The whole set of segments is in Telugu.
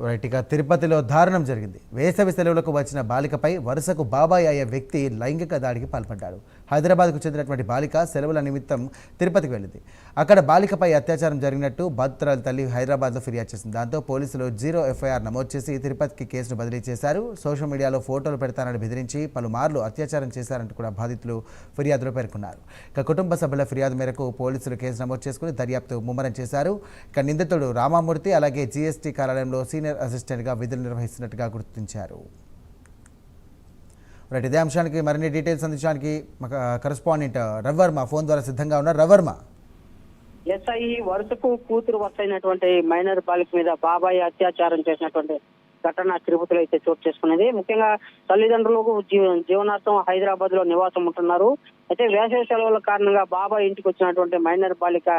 రైట్గా తిరుపతిలో దారుణం జరిగింది. వేసవి సెలవులకు వచ్చిన బాలికపై వరుసకు బాబాయ్ అయ్యే వ్యక్తి లైంగిక దాడికి పాల్పడ్డాడు. హైదరాబాద్కు చెందినటువంటి బాలిక సెలవుల నిమిత్తం తిరుపతికి వెళ్ళింది. అక్కడ బాలికపై అత్యాచారం జరిగినట్టు బాధితురాలి తల్లి హైదరాబాద్లో ఫిర్యాదు చేసింది. దాంతో పోలీసులు 0 FIR నమోదు చేసి తిరుపతికి కేసును బదిలీ చేశారు. సోషల్ మీడియాలో ఫోటోలు పెడతానని బెదిరించి పలుమార్లు అత్యాచారం చేశారంటూ కూడా బాధితులు ఫిర్యాదులో పేర్కొన్నారు. ఇక కుటుంబ సభ్యుల ఫిర్యాదు మేరకు పోలీసులు కేసు నమోదు చేసుకుని దర్యాప్తు ముమ్మరం చేశారు. ఇక నిందితుడు రామామూర్తి అలాగే GST కార్యాలయంలో సీనియర్ అసిస్టెంట్గా విధులు నిర్వహిస్తున్నట్టుగా గుర్తించారు. రైట్, ఇదే అంశానికి మరిన్ని డీటెయిల్స్ అందించడానికి కరెస్పాండెంట్ రవివర్మ ఫోన్ ద్వారా సిద్ధంగా ఉన్నారు. రవివర్మ, ఎస్ఐ వరుసకు కూతురు వస్తైనటువంటి మైనర్ బాలిక మీద బాబాయ్ అత్యాచారం చేసినటువంటి ఘటన తిరుపతిలో అయితే చోటు చేసుకునేది. ముఖ్యంగా తల్లిదండ్రులకు జీవనార్థం హైదరాబాద్ లో నివాసం ఉంటున్నారు. అయితే వేసవి సెలవుల కారణంగా బాబాయ్ ఇంటికి వచ్చినటువంటి మైనర్ బాలిక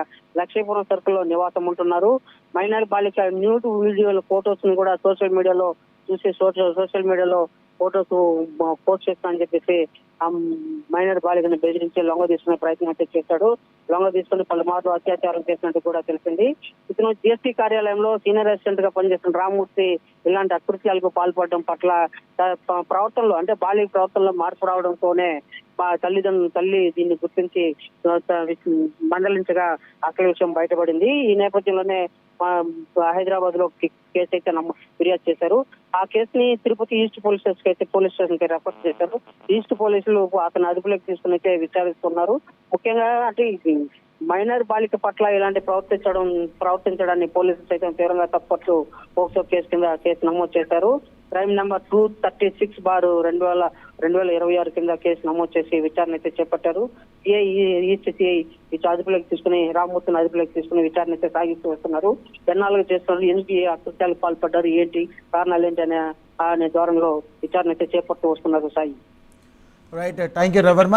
లక్ష్మీపురం సర్కిల్ లో నివాసం ఉంటున్నారు. మైనర్ బాలిక న్యూడ్ వీడియోల ఫొటోస్ ని కూడా సోషల్ మీడియాలో చూసి సోషల్ మీడియాలో ఫొటోస్ పోస్ట్ చేస్తానని చెప్పేసి ఆ మైనర్ బాలికను బెదిరించి లొంగ తీసుకునే ప్రయత్నం అయితే చేశాడు. లొంగ తీసుకుని పలుమార్లు అత్యాచారం చేసినట్టు కూడా తెలిసింది. ఇతను GST కార్యాలయంలో సీనియర్ అసిస్టెంట్ గా పనిచేస్తున్న రామమూర్తి ఇలాంటి అకృత్యాలకు పాల్పడడం పట్ల ప్రవర్తనలో అంటే బాలిక ప్రవర్తనలో మార్పు రావడంతోనే తల్లి దీన్ని గుర్తించి మందలించగా అసలు విషయం బయటపడింది. ఈ నేపథ్యంలోనే హైదరాబాద్ లో కేసు అయితే ఫిర్యాదు చేశారు. ఆ కేసుని తిరుపతి ఈస్ట్ పోలీస్ స్టేషన్ కి రెఫర్ చేశారు. ఈస్ట్ పోలీసులు అతను అదుపులోకి తీసుకుని అయితే విచారిస్తున్నారు. ముఖ్యంగా అంటే మైనర్ బాలిక పట్ల ఇలాంటి ప్రవర్తించడాన్ని పోలీసులు సైతం తీవ్రంగా తప్పట్లు పోక్సో కేసు కింద కేసు నమోదు చేశారు. క్రైమ్ నెంబర్ 236/2026 కింద కేసు నమోదు చేసి విచారణ అయితే చేపట్టారు. ఈస్ట్ సిఐ అదుపులోకి తీసుకుని రామమూర్తిని అదుపులోకి తీసుకుని విచారణ అయితే సాగిస్తూ వస్తున్నారు. ఎన్నాళ్ళుగా చేస్తున్నారు, ఎందుకు ఏ అకృత్యాలకు పాల్పడ్డారు, ఏంటి కారణాలు ఏంటి అనే ధోరణిలో విచారణ అయితే చేపడుతూ వస్తున్నారు. Sai, right, thank you Ravi Varma.